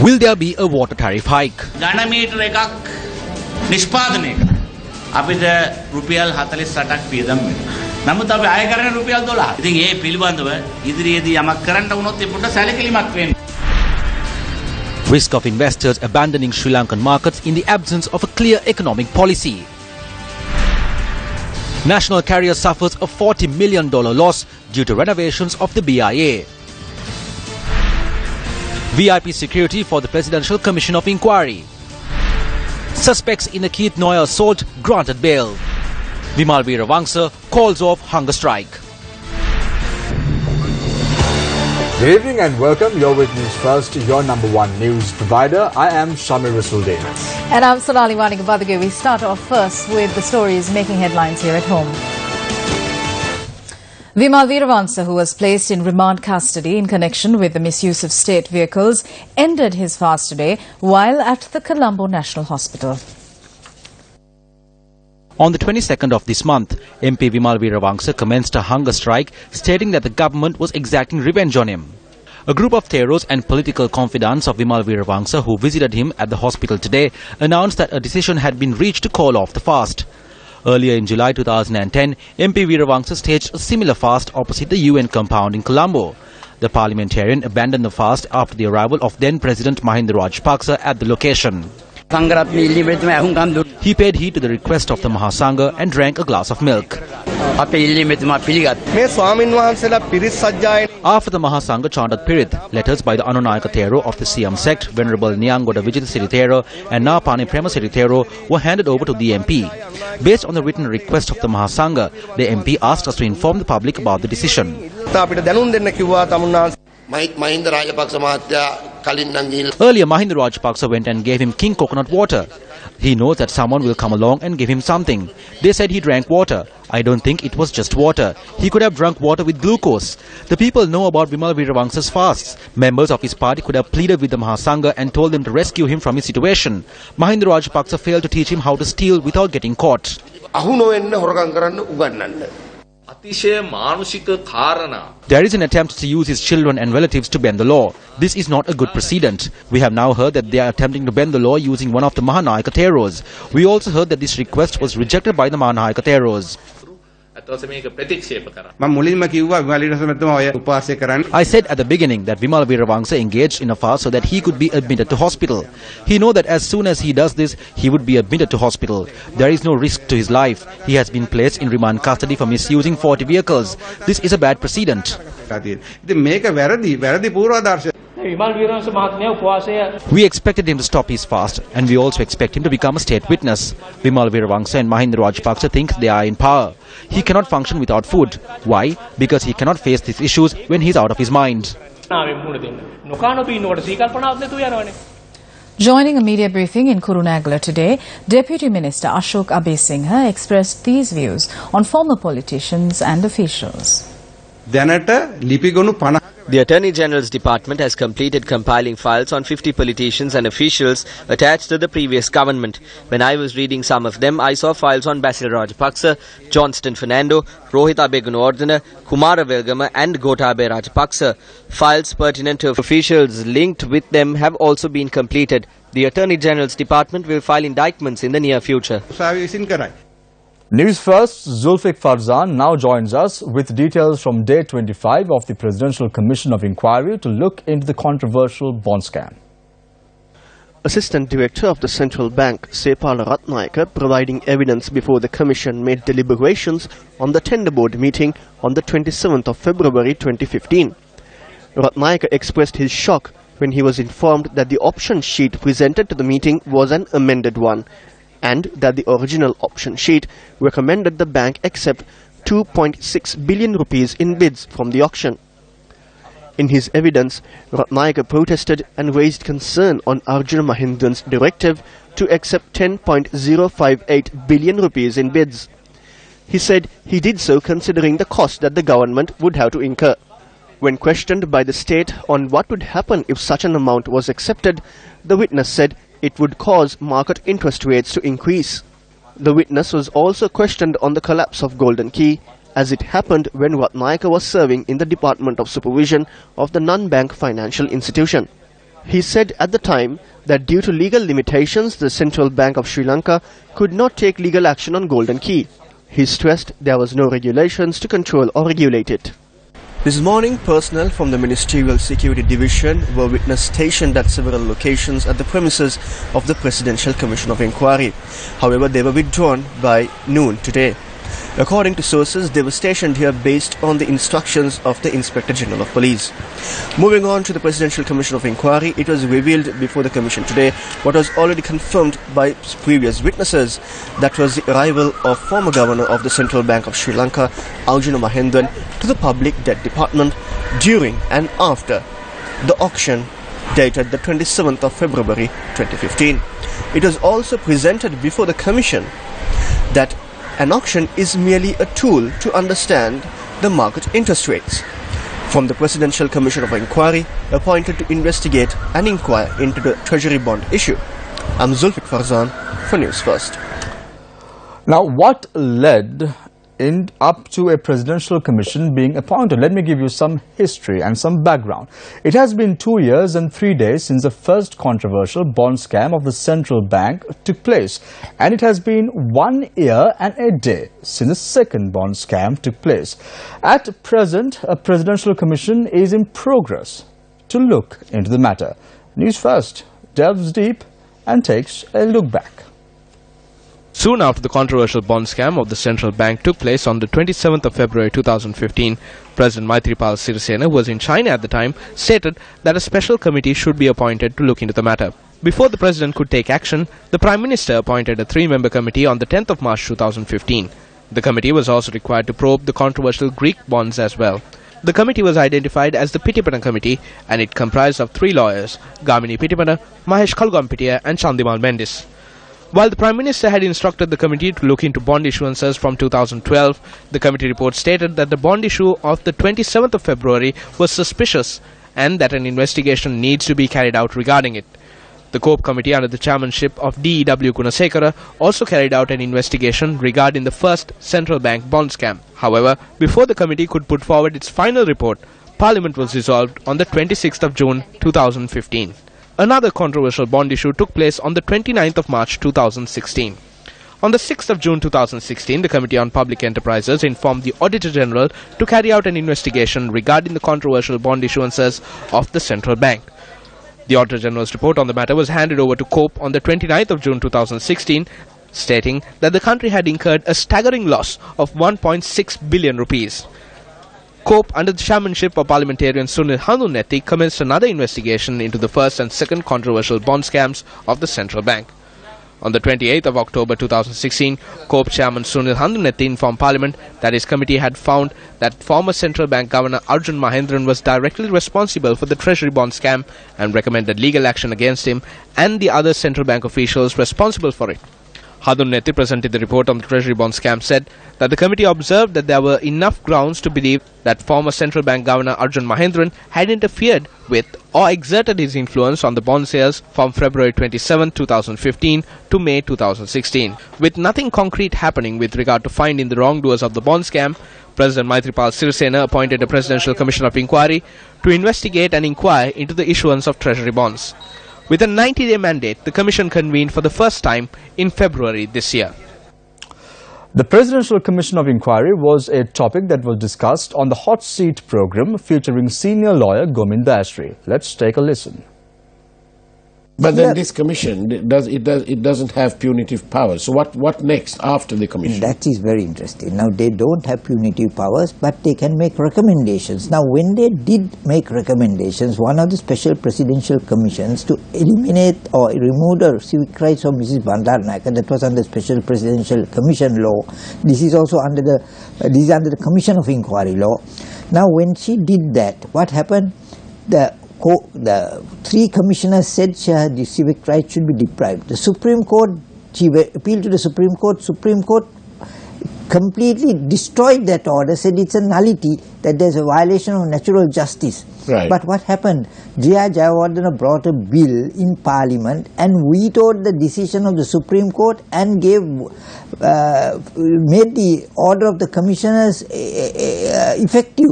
Will there be a water tariff hike? ඝනමීටර එකක් නිෂ්පාදනය කරා. අපිට රුපියල් 48ක් වියදම් වෙනවා. නමුත් අපි අය කරන්නේ රුපියල් 12. ඉතින් ඒ පිළිබඳව ඉදිරියේදී යමක් කරන්න වුණොත් ඒ පොඩ සැලකිලිමත් වෙන්න. Risk of investors abandoning Sri Lankan markets in the absence of a clear economic policy. National carrier suffers a $40 million loss due to renovations of the BIA. VIP security for the Presidential Commission of Inquiry. Suspects in the Keith Noyer assault granted bail. Vimal Veeravangsa calls off hunger strike. Good evening and welcome. You're with News First, your #1 news provider. I am Shamir Rasulden. And I'm Sonali Wanigabadage. We start off first with the stories making headlines here at home. Vimal Veeravangsa, who was placed in remand custody in connection with the misuse of state vehicles, ended his fast today while at the Colombo National Hospital. On the 22nd of this month, MP Vimal Veeravangsa commenced a hunger strike, stating that the government was exacting revenge on him. A group of terrorists and political confidants of Vimal Veeravangsa who visited him at the hospital today announced that a decision had been reached to call off the fast. Earlier in July 2010, MP Veeravangsa staged a similar fast opposite the UN compound in Colombo. The Parliamentarian abandoned the fast after the arrival of then-President Mahinda Rajapaksa at the location. He paid heed to the request of the Mahasangha and drank a glass of milk. After the Mahasangha chanted Pirith, letters by the Anunayaka Thero of the Siam sect, Venerable Nyangoda Vijita Siri Thero and Napani Prema Siri Thero were handed over to the MP. Based on the written request of the Mahasangha, the MP asked us to inform the public about the decision. Earlier, Mahinda Rajapaksa went and gave him king coconut water. He knows that someone will come along and give him something. They said he drank water. I don't think it was just water. He could have drunk water with glucose. The people know about Vimal Veeravangsa's fasts. Members of his party could have pleaded with the Mahasangha and told them to rescue him from his situation. Mahinda Rajapaksa failed to teach him how to steal without getting caught. There is an attempt to use his children and relatives to bend the law. This is not a good precedent. We have now heard that they are attempting to bend the law using one of the Mahanayaka Theros. We also heard that this request was rejected by the Mahanayaka Theros. I said at the beginning that Vimal Veeravangsa engaged in a fast so that he could be admitted to hospital. He knows that as soon as he does this, he would be admitted to hospital. There is no risk to his life. He has been placed in remand custody for misusing 40 vehicles. This is a bad precedent. We expected him to stop his fast, and we also expect him to become a state witness. Vimal Veeravangsa and Mahinda Rajapaksa think they are in power. He cannot function without food. Why? Because he cannot face these issues when he is out of his mind. Joining a media briefing in Kurunegala today, Deputy Minister Ashok Abesinghe expressed these views on former politicians and officials. The Attorney General's Department has completed compiling files on 50 politicians and officials attached to the previous government. When I was reading some of them, I saw files on Basil Rajapaksa, Johnston Fernando, Rohita Begunawardena, Kumara Velgama and Gotabaya Rajapaksa. Files pertinent to officials linked with them have also been completed. The Attorney General's Department will file indictments in the near future. News First, Zulfiq Farzan now joins us with details from day 25 of the Presidential Commission of Inquiry to look into the controversial bond scam. Assistant Director of the Central Bank, Sepala Ratnayaka, providing evidence before the Commission made deliberations on the Tender Board meeting on the 27th of February 2015. Ratnayaka expressed his shock when he was informed that the option sheet presented to the meeting was an amended one, and that the original option sheet recommended the bank accept 2.6 billion rupees in bids from the auction. In his evidence, Ratnayaka protested and raised concern on Arjuna Mahindran's directive to accept 10.058 billion rupees in bids. He said he did so considering the cost that the government would have to incur. When questioned by the state on what would happen if such an amount was accepted, the witness said it would cause market interest rates to increase. The witness was also questioned on the collapse of Golden Key, as it happened when Ratnayaka was serving in the Department of Supervision of the non-bank financial institution. He said at the time that due to legal limitations, the Central Bank of Sri Lanka could not take legal action on Golden Key. He stressed there was no regulations to control or regulate it. This morning, personnel from the Ministerial Security Division were witness stationed at several locations at the premises of the Presidential Commission of Inquiry. However, they were withdrawn by noon today. According to sources, they were stationed here based on the instructions of the Inspector General of Police. Moving on to the Presidential Commission of Inquiry, it was revealed before the Commission today what was already confirmed by previous witnesses. That was the arrival of former Governor of the Central Bank of Sri Lanka, Arjuna Mahendran, to the Public Debt Department during and after the auction dated the 27th of February 2015. It was also presented before the Commission that an auction is merely a tool to understand the market interest rates. From the Presidential Commission of Inquiry, appointed to investigate and inquire into the Treasury bond issue. I'm Zulfiq Farzan for News First. Now, what led up to a presidential commission being appointed? Let me give you some history and some background. It has been 2 years and 3 days since the first controversial bond scam of the central bank took place, and it has been 1 year and a day since the second bond scam took place. At present, a presidential commission is in progress to look into the matter. News First delves deep and takes a look back. Soon after the controversial bond scam of the central bank took place on the 27th of February 2015, President Maithripala Sirisena, who was in China at the time, stated that a special committee should be appointed to look into the matter. Before the President could take action, the Prime Minister appointed a 3-member committee on the 10th of March 2015. The committee was also required to probe the controversial Greek bonds as well. The committee was identified as the Pitipana Committee, and it comprised of 3 lawyers, Gamini Pitipana, Mahesh Kalgampitiya and Chandimal Mendis. While the Prime Minister had instructed the committee to look into bond issuances from 2012, the committee report stated that the bond issue of the 27th of February was suspicious and that an investigation needs to be carried out regarding it. The COPE committee under the chairmanship of D.E.W. Gunasekara also carried out an investigation regarding the first central bank bond scam. However, before the committee could put forward its final report, Parliament was dissolved on the 26th of June 2015. Another controversial bond issue took place on the 29th of March 2016. On the 6th of June 2016, the Committee on Public Enterprises informed the Auditor General to carry out an investigation regarding the controversial bond issuances of the central bank. The Auditor General's report on the matter was handed over to COPE on the 29th of June 2016, stating that the country had incurred a staggering loss of 1.6 billion rupees. COPE, under the chairmanship of Parliamentarian Sunil Handunetti, commenced another investigation into the first and second controversial bond scams of the central bank. On the 28th of October 2016, COPE Chairman Sunil Handunetti informed Parliament that his committee had found that former Central Bank Governor Arjun Mahendran was directly responsible for the Treasury bond scam and recommended legal action against him and the other central bank officials responsible for it. Handunetti, presented the report on the Treasury bond scam, said that the committee observed that there were enough grounds to believe that former Central Bank Governor Arjun Mahendran had interfered with or exerted his influence on the bond sales from February 27, 2015 to May 2016. With nothing concrete happening with regard to finding the wrongdoers of the bond scam, President Maithripala Sirisena appointed a Presidential Commission of Inquiry to investigate and inquire into the issuance of Treasury bonds. With a 90-day mandate, the Commission convened for the first time in February this year. The Presidential Commission of Inquiry was a topic that was discussed on the Hot Seat program featuring senior lawyer Gominda Ashri. Let's take a listen. But then this commission, it doesn't have punitive powers. So what next after the commission? That is very interesting. Now, they don't have punitive powers, but they can make recommendations. Now, when they did make recommendations, one of the special presidential commissions to eliminate or remove the civic rights of Mrs. Bandaranaike, that was under special presidential commission law. This is also under the Commission of Inquiry law. Now, when she did that, what happened? The 3 commissioners said the civic rights should be deprived. The Supreme Court, she appealed to the Supreme Court completely destroyed that order, said it's a nullity, that there's a violation of natural justice. Right. But what happened? J.R. Jayawardena brought a bill in Parliament and vetoed the decision of the Supreme Court and made the order of the commissioners effective.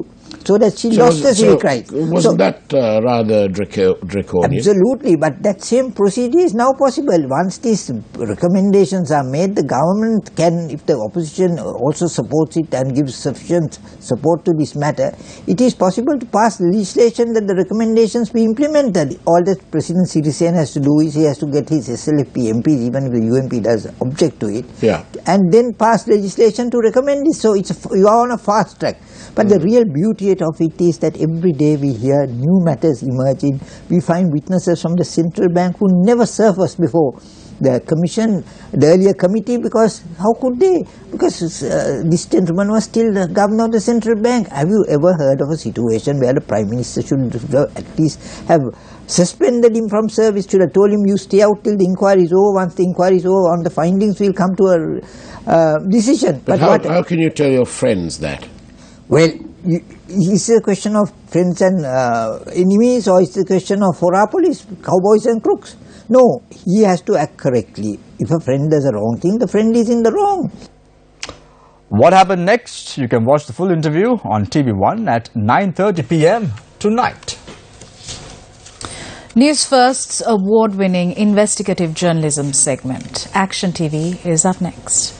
so that she lost the civic rights. Wasn't that rather draconian? Absolutely, but that same procedure is now possible. Once these recommendations are made, the government can, if the opposition also supports it and gives sufficient support to this matter, it is possible to pass legislation that the recommendations be implemented. All that President Sirisena has to do is he has to get his SLFP MPs, even if the UMP does object to it, and then pass legislation to recommend it. So you are on a fast track. But the real beauty of it is that every day we hear new matters emerging. We find witnesses from the central bank who never surfaced before the commission, the earlier committee, because how could they? Because this gentleman was still the governor of the central bank. Have you ever heard of a situation where the Prime Minister should at least have suspended him from service, should have told him, you stay out till the inquiry is over. Once the inquiry is over, on the findings we'll come to a decision. But how can you tell your friends that? Well, is it a question of friends and enemies, or is it a question of hora police, cowboys and crooks? No, he has to act correctly. If a friend does a wrong thing, the friend is in the wrong. What happened next? You can watch the full interview on TV1 at 9:30 p.m. tonight. News First's award-winning investigative journalism segment, Action TV, is up next.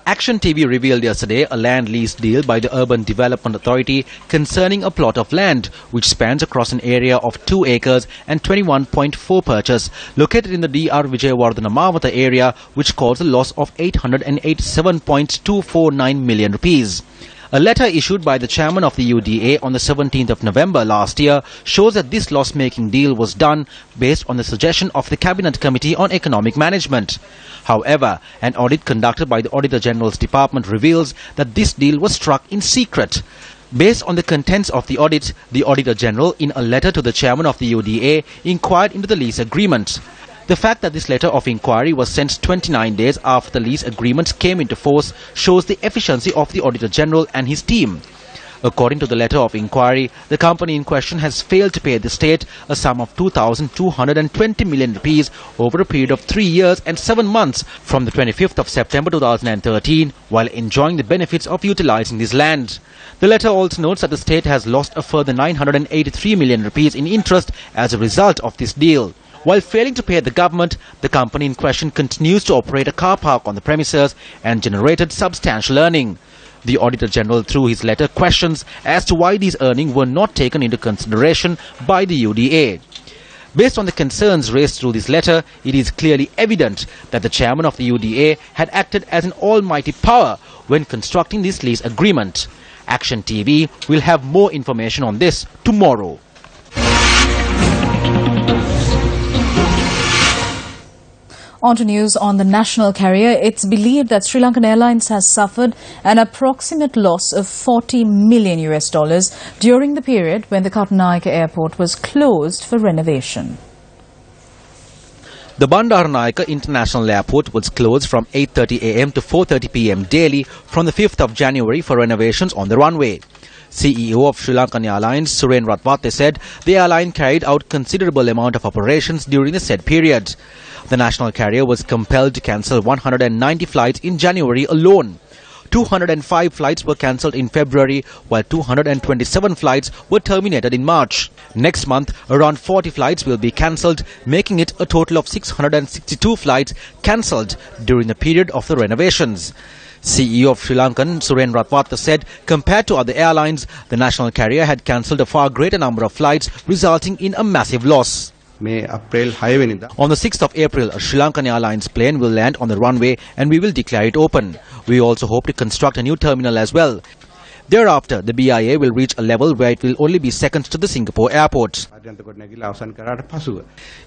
Action TV revealed yesterday a land lease deal by the Urban Development Authority concerning a plot of land which spans across an area of 2 acres and 21.4 perches located in the DR Vijayawardena Mawatha area, which caused a loss of 887.249 million rupees. A letter issued by the chairman of the UDA on the 17th of November last year shows that this loss-making deal was done based on the suggestion of the Cabinet Committee on Economic Management. However, an audit conducted by the Auditor General's Department reveals that this deal was struck in secret. Based on the contents of the audit, the Auditor General, in a letter to the chairman of the UDA, inquired into the lease agreement. The fact that this letter of inquiry was sent 29 days after the lease agreement came into force shows the efficiency of the Auditor General and his team. According to the letter of inquiry, the company in question has failed to pay the state a sum of 2,220 million rupees over a period of 3 years and 7 months from the 25th of September 2013 while enjoying the benefits of utilizing this land. The letter also notes that the state has lost a further 983 million rupees in interest as a result of this deal. While failing to pay the government, the company in question continues to operate a car park on the premises and generated substantial earning. The Auditor General, through his letter, questions as to why these earnings were not taken into consideration by the UDA. Based on the concerns raised through this letter, it is clearly evident that the chairman of the UDA had acted as an almighty power when constructing this lease agreement. Action TV will have more information on this tomorrow. On to news on the national carrier. It's believed that Sri Lankan Airlines has suffered an approximate loss of $40 million during the period when the Katunayake airport was closed for renovation. The Bandaranaike International Airport was closed from 8:30 a.m. to 4:30 p.m. daily from the 5th of January for renovations on the runway. CEO of Sri Lankan Airlines, Suren Ratwate, said the airline carried out considerable amount of operations during the said period. The national carrier was compelled to cancel 190 flights in January alone. 205 flights were cancelled in February, while 227 flights were terminated in March. Next month, around 40 flights will be cancelled, making it a total of 662 flights cancelled during the period of the renovations. CEO of Sri Lankan, Suren Ratwate, said compared to other airlines, the national carrier had cancelled a far greater number of flights, resulting in a massive loss. On the 6th of April, a Sri Lankan Airlines plane will land on the runway and we will declare it open. We also hope to construct a new terminal as well. Thereafter, the BIA will reach a level where it will only be second to the Singapore airport.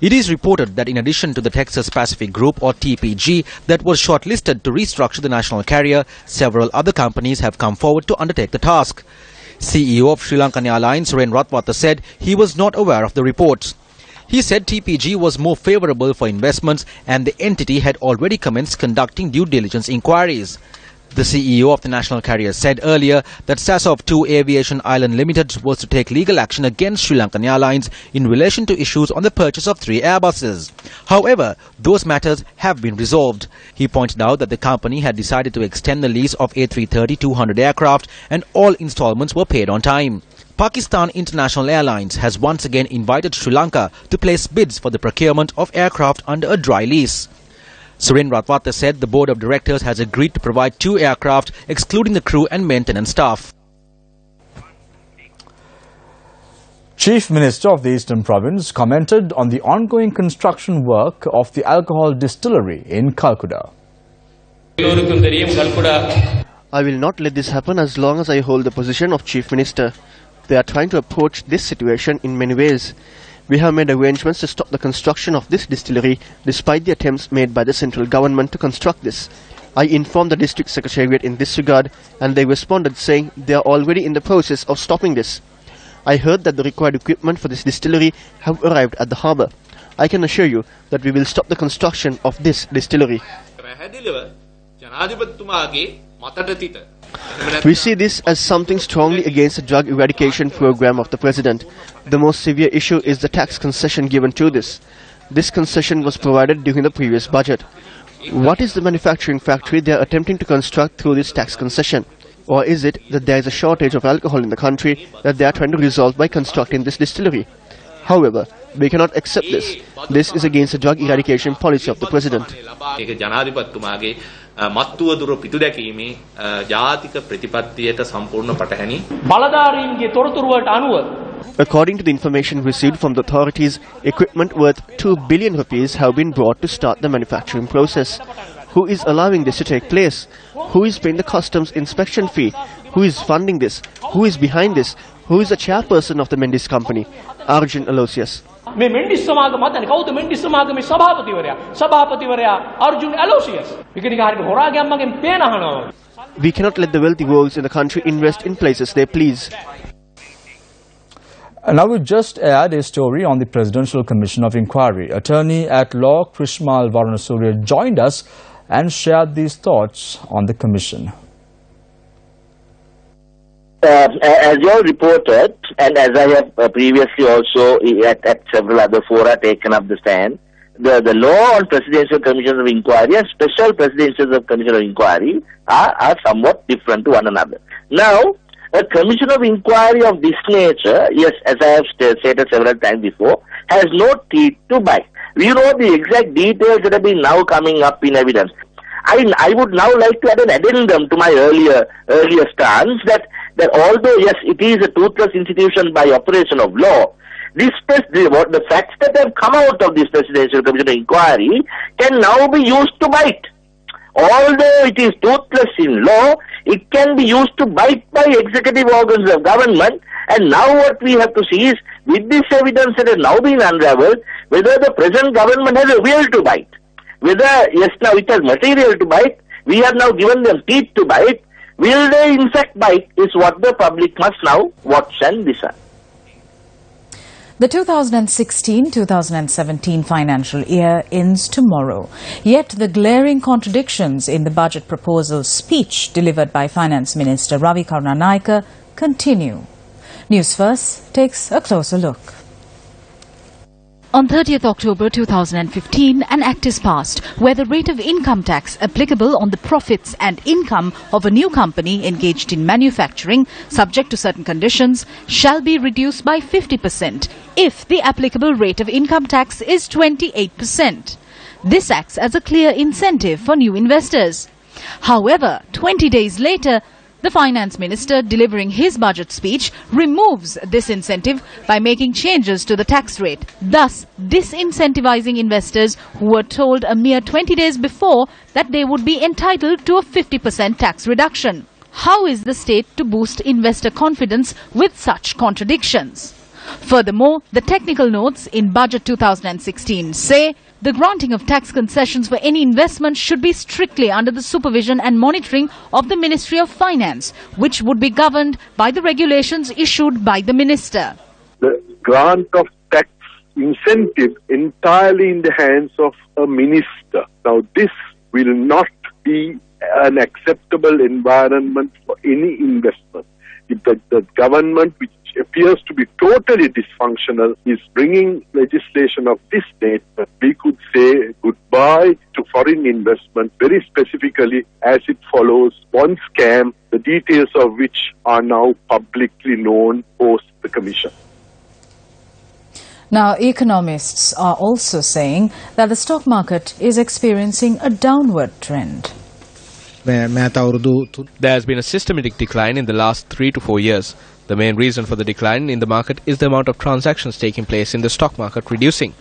It is reported that in addition to the Texas Pacific Group or TPG that was shortlisted to restructure the national carrier, several other companies have come forward to undertake the task. CEO of Sri Lankan Airlines, Suren Ratwate, said he was not aware of the reports. He said TPG was more favourable for investments and the entity had already commenced conducting due diligence inquiries. The CEO of the national carrier said earlier that Sasov 2 Aviation Island Limited was to take legal action against Sri Lankan Airlines in relation to issues on the purchase of 3 Airbuses. However, those matters have been resolved. He pointed out that the company had decided to extend the lease of A330-200 aircraft and all installments were paid on time. Pakistan International Airlines has once again invited Sri Lanka to place bids for the procurement of aircraft under a dry lease. Suren Ratwata said the board of directors has agreed to provide 2 aircraft, excluding the crew and maintenance staff. Chief Minister of the Eastern Province commented on the ongoing construction work of the alcohol distillery in Calcutta. I will not let this happen as long as I hold the position of Chief Minister. They are trying to approach this situation in many ways. We have made arrangements to stop the construction of this distillery despite the attempts made by the central government to construct this. I informed the district secretariat in this regard and they responded saying they are already in the process of stopping this. I heard that the required equipment for this distillery have arrived at the harbour. I can assure you that we will stop the construction of this distillery. We see this as something strongly against the drug eradication program of the President. The most severe issue is the tax concession given to this. This concession was provided during the previous budget. What is the manufacturing factory they are attempting to construct through this tax concession? Or is it that there is a shortage of alcohol in the country that they are trying to resolve by constructing this distillery? However, we cannot accept this. This is against the drug eradication policy of the President. According to the information received from the authorities, equipment worth 2 billion rupees have been brought to start the manufacturing process. Who is allowing this to take place? Who is paying the customs inspection fee? Who is funding this? Who is behind this? Who is the chairperson of the Mendes company? Arjun Aloysius. මේ මෙන්ඩිස් සමාගම මතන්නේ කවුද Mendis සමාගමේ සභාපතිවරයා Arjun Aloysius. මේක හරියට හොරාගම් මගෙන් පේන අහනවා. We cannot let the wealthy worlds in the country invest in places they please. And now we just aired a story on the Presidential Commission of Inquiry. Attorney at law Krishmal Varanasuriya joined us and shared these thoughts on the commission. As you all reported, and as I have previously also at several other fora taken up the stand, the law on Presidential Commissions of Inquiry and Special Presidential Commission of Inquiry are somewhat different to one another. Now, a Commission of Inquiry of this nature, yes, as I have stated several times before, has no teeth to bite. We know the exact details that have been now coming up in evidence. I would now like to add an addendum to my earlier stance that although, yes, it is a toothless institution by operation of law, the facts that have come out of this Presidential Commission of Inquiry can now be used to bite. Although it is toothless in law, it can be used to bite by executive organs of government, and now what we have to see is, with this evidence that has now been unravelled, whether the present government has a will to bite. Whether, yes, now it has material to bite, we have now given them teeth to bite, will they in fact bite is what the public must now watch and decide. The 2016-2017 financial year ends tomorrow. Yet the glaring contradictions in the budget proposal speech delivered by Finance Minister Ravi Karunanayake continue. News First takes a closer look. On 30th October 2015, an act is passed where the rate of income tax applicable on the profits and income of a new company engaged in manufacturing, subject to certain conditions, shall be reduced by 50% if the applicable rate of income tax is 28%. This acts as a clear incentive for new investors. However, 20 days later, the Finance Minister, delivering his budget speech, removes this incentive by making changes to the tax rate, thus disincentivizing investors who were told a mere 20 days before that they would be entitled to a 50% tax reduction. How is the state to boost investor confidence with such contradictions? Furthermore, the technical notes in Budget 2016 say the granting of tax concessions for any investment should be strictly under the supervision and monitoring of the Ministry of Finance, which would be governed by the regulations issued by the Minister. The grant of tax incentive entirely in the hands of a minister. Now, this will not be an acceptable environment for any investment. If the government, which appears to be totally dysfunctional, is bringing legislation of this nature, we could say goodbye to foreign investment very specifically, as it follows one scam, the details of which are now publicly known post the Commission. Now, economists are also saying that the stock market is experiencing a downward trend. There has been a systematic decline in the last 3 to 4 years. The main reason for the decline in the market is the amount of transactions taking place in the stock market reducing.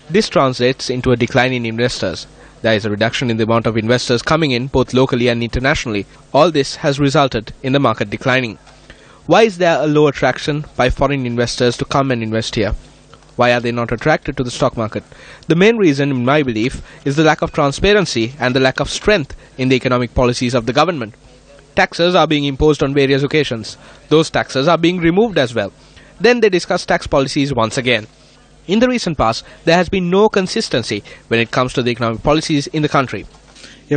This translates into a decline in investors. There is a reduction in the amount of investors coming in both locally and internationally. All this has resulted in the market declining. Why is there a low attraction by foreign investors to come and invest here? Why are they not attracted to the stock market? The main reason, in my belief, is the lack of transparency and the lack of strength in the economic policies of the government. Taxes are being imposed on various occasions. Those taxes are being removed as well. Then they discuss tax policies once again. In the recent past, there has been no consistency when it comes to the economic policies in the country. The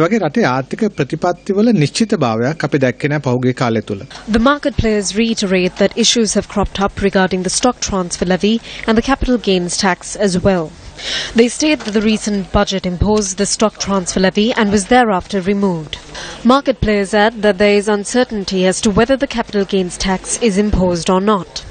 market players reiterate that issues have cropped up regarding the stock transfer levy and the capital gains tax as well. They state that the recent budget imposed the stock transfer levy and was thereafter removed. Market players add that there is uncertainty as to whether the capital gains tax is imposed or not.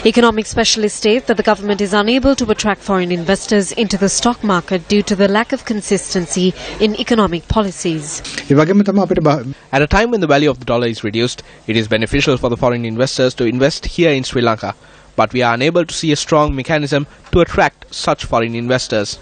Economic specialists state that the government is unable to attract foreign investors into the stock market due to the lack of consistency in economic policies. At a time when the value of the dollar is reduced, it is beneficial for the foreign investors to invest here in Sri Lanka. But we are unable to see a strong mechanism to attract such foreign investors.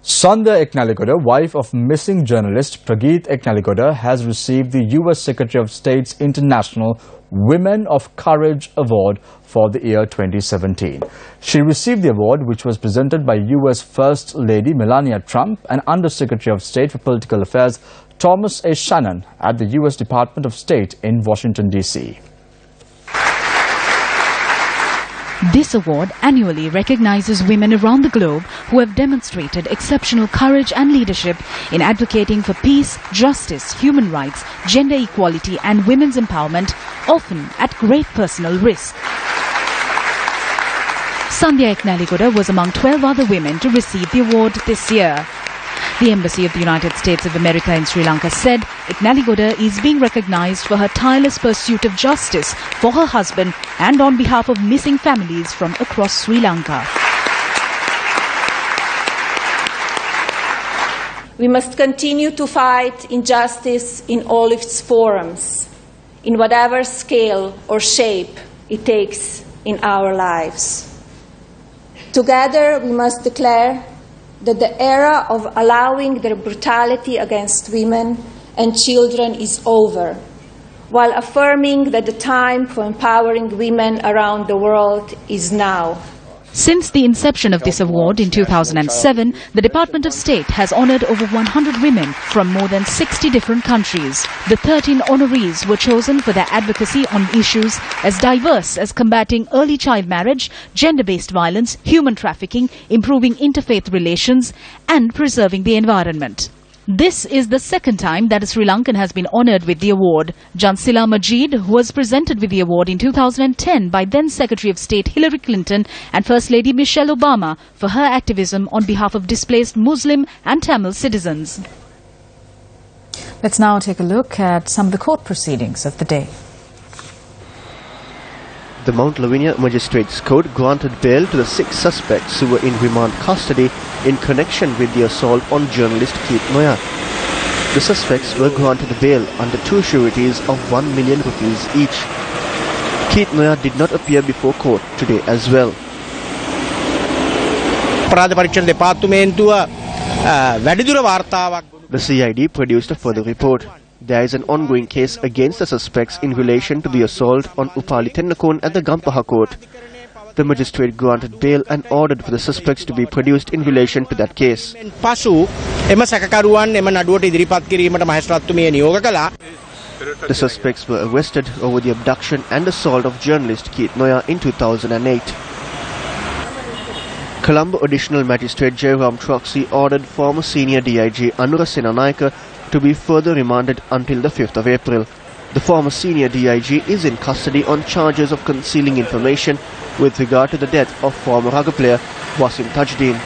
Sandhya Eknaligoda, wife of missing journalist Prageet Eknaligoda, has received the US Secretary of State's International Women of Courage Award for the year 2017. She received the award, which was presented by US First Lady Melania Trump and Undersecretary of State for Political Affairs Thomas A. Shannon at the US Department of State in Washington, D.C. This award annually recognizes women around the globe who have demonstrated exceptional courage and leadership in advocating for peace, justice, human rights, gender equality and women's empowerment, often at great personal risk. Sandhya Eknaligoda was among 12 other women to receive the award this year. The Embassy of the United States of America in Sri Lanka said Eknaligoda is being recognized for her tireless pursuit of justice for her husband and on behalf of missing families from across Sri Lanka. We must continue to fight injustice in all its forms, in whatever scale or shape it takes in our lives. Together we must declare that the era of allowing their brutality against women and children is over, while affirming that the time for empowering women around the world is now. Since the inception of this award in 2007, the Department of State has honored over 100 women from more than 60 different countries. The 13 honorees were chosen for their advocacy on issues as diverse as combating early child marriage, gender-based violence, human trafficking, improving interfaith relations, and preserving the environment. This is the second time that a Sri Lankan has been honoured with the award. Jansila Majid was presented with the award in 2010 by then Secretary of State Hillary Clinton and First Lady Michelle Obama for her activism on behalf of displaced Muslim and Tamil citizens. Let's now take a look at some of the court proceedings of the day. The Mount Lavinia Magistrates Court granted bail to the 6 suspects who were in remand custody in connection with the assault on journalist Keith Noya. The suspects were granted bail under 2 sureties of 1 million rupees each. Keith Noya did not appear before court today as well. The CID produced a further report. There is an ongoing case against the suspects in relation to the assault on Upali Tennakon at the Gampaha court. The magistrate granted bail and ordered for the suspects to be produced in relation to that case. The suspects were arrested over the abduction and assault of journalist Keith Noya in 2008. Colombo Additional Magistrate Jairam Troxy ordered former senior DIG Anura Senanayake to be further remanded until the 5th of April. The former senior DIG is in custody on charges of concealing information with regard to the death of former rugby player Wasim Tajdeen.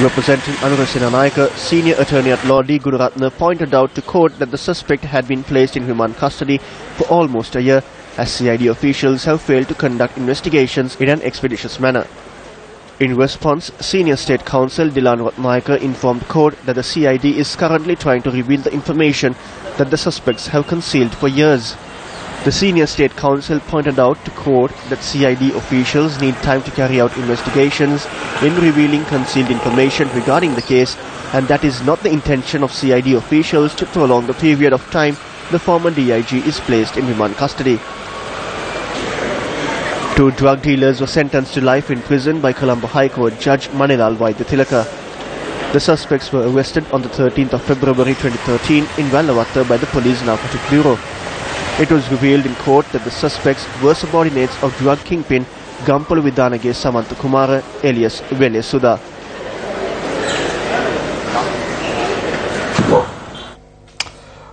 Representing Anura Senanayake, Senior Attorney at Law D. Gunaratne pointed out to court that the suspect had been placed in remand custody for almost a year, as CID officials have failed to conduct investigations in an expeditious manner. In response, Senior State Counsel Dilan Ratnayake informed court that the CID is currently trying to reveal the information that the suspects have concealed for years. The Senior State Counsel pointed out to court that CID officials need time to carry out investigations in revealing concealed information regarding the case, and that is not the intention of CID officials to prolong the period of time the former DIG is placed in remand custody. 2 drug dealers were sentenced to life in prison by Colombo High Court Judge Manilal Vaidyathilaka. The suspects were arrested on the 13th of February 2013 in Vallavatta by the Police Narcotic Bureau. It was revealed in court that the suspects were subordinates of drug kingpin Gampalu Vidanage Samantha Kumara alias Vele Sudha.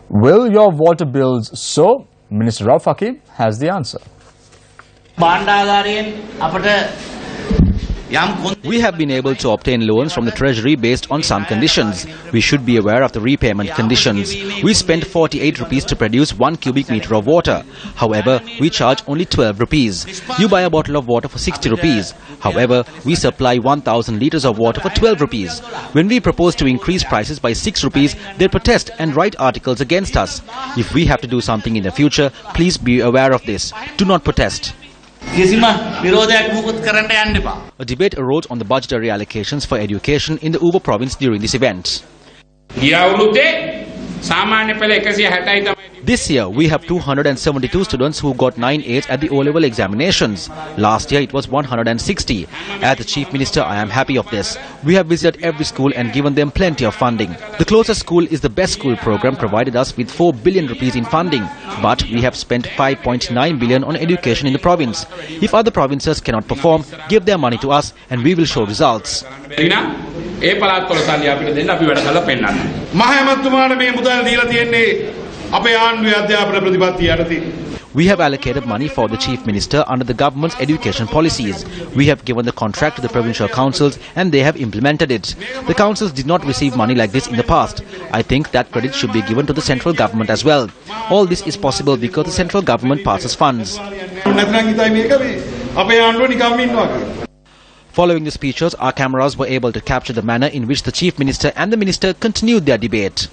Will your water bills soar? Minister Rauf Hakkim has the answer. We have been able to obtain loans from the Treasury based on some conditions. We should be aware of the repayment conditions. We spent 48 rupees to produce 1 cubic meter of water. However, we charge only 12 rupees. You buy a bottle of water for 60 rupees. However, we supply 1000 litres of water for 12 rupees. When we propose to increase prices by 6 rupees, they protest and write articles against us. If we have to do something in the future, please be aware of this. Do not protest. A debate arose on the budgetary allocations for education in the Uba province during this event. This year, we have 272 students who got 9/8 at the O-level examinations. Last year, it was 160. As the Chief Minister, I am happy of this. We have visited every school and given them plenty of funding. The closest school is the Best School program provided us with 4 billion rupees in funding. But we have spent 5.9 billion on education in the province. If other provinces cannot perform, give their money to us and we will show results. We have allocated money for the Chief Minister under the government's education policies. We have given the contract to the provincial councils and they have implemented it. The councils did not receive money like this in the past. I think that credit should be given to the central government as well. All this is possible because the central government passes funds. Following the speeches, our cameras were able to capture the manner in which the Chief Minister and the Minister continued their debate.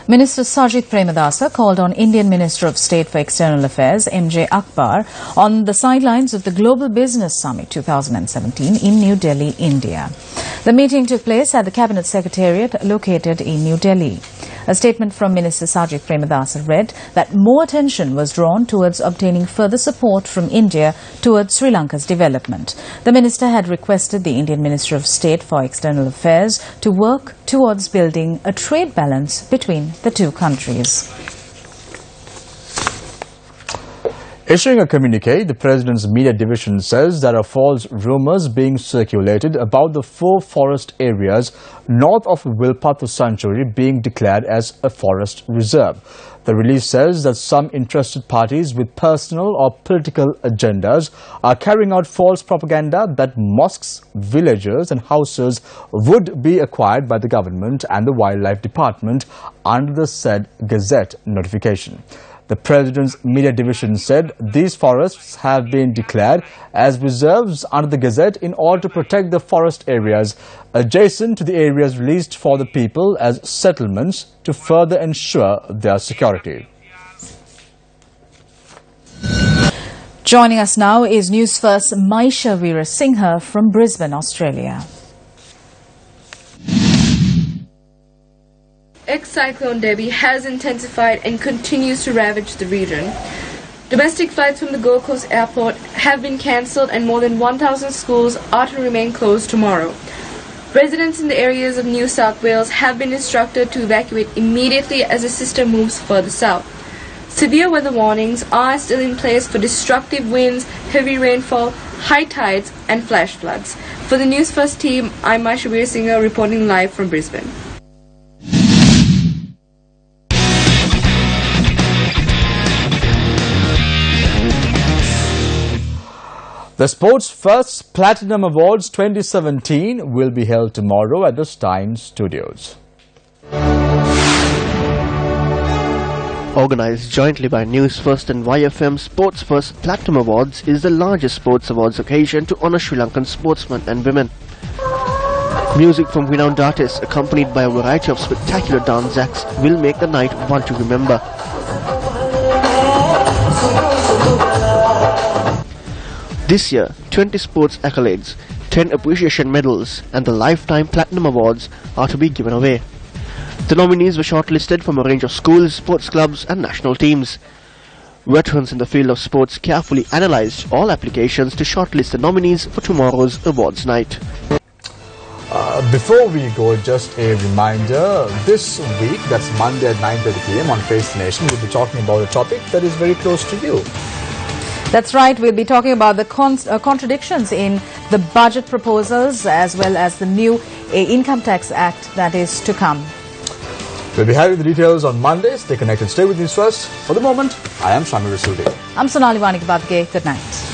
Minister Sajid Premadasa called on Indian Minister of State for External Affairs MJ Akbar on the sidelines of the Global Business Summit 2017 in New Delhi, India. The meeting took place at the Cabinet Secretariat located in New Delhi. A statement from Minister Sajid Premadasa read that more attention was drawn towards obtaining further support from India towards Sri Lanka's development. The minister had requested the Indian Minister of State for External Affairs to work towards building a trade balance between the two countries. Issuing a communique, the President's media division says there are false rumours being circulated about the 4 forest areas north of Wilpattu Sanctuary being declared as a forest reserve. The release says that some interested parties with personal or political agendas are carrying out false propaganda that mosques, villages and houses would be acquired by the government and the Wildlife Department under the said Gazette notification. The President's media division said these forests have been declared as reserves under the Gazette in order to protect the forest areas adjacent to the areas released for the people as settlements to further ensure their security. Joining us now is Newsfirst's Maisha Veerasinghe from Brisbane, Australia. Cyclone Debbie has intensified and continues to ravage the region. Domestic flights from the Gold Coast Airport have been cancelled and more than 1,000 schools are to remain closed tomorrow. Residents in the areas of New South Wales have been instructed to evacuate immediately as the system moves further south. Severe weather warnings are still in place for destructive winds, heavy rainfall, high tides and flash floods. For the News First team, I'm Maisha Veerasinger reporting live from Brisbane. The Sports First Platinum Awards 2017 will be held tomorrow at the Stein Studios. Organised jointly by News First and YFM, Sports First Platinum Awards is the largest sports awards occasion to honour Sri Lankan sportsmen and women. Music from renowned artists accompanied by a variety of spectacular dance acts will make the night one to remember. This year, 20 sports accolades, 10 appreciation medals and the Lifetime Platinum Awards are to be given away. The nominees were shortlisted from a range of schools, sports clubs and national teams. Veterans in the field of sports carefully analysed all applications to shortlist the nominees for tomorrow's awards night. Before we go, just a reminder, this week, that's Monday at 9:30 p.m. on Face the Nation, we'll be talking about a topic that is very close to you. That's right. We'll be talking about the contradictions in the budget proposals as well as the new Income Tax Act that is to come. We'll be having the details on Monday. Stay connected. Stay with News First. For the moment, I am Shamir Rasudi. I'm Sonali Vanikabadge. Good night.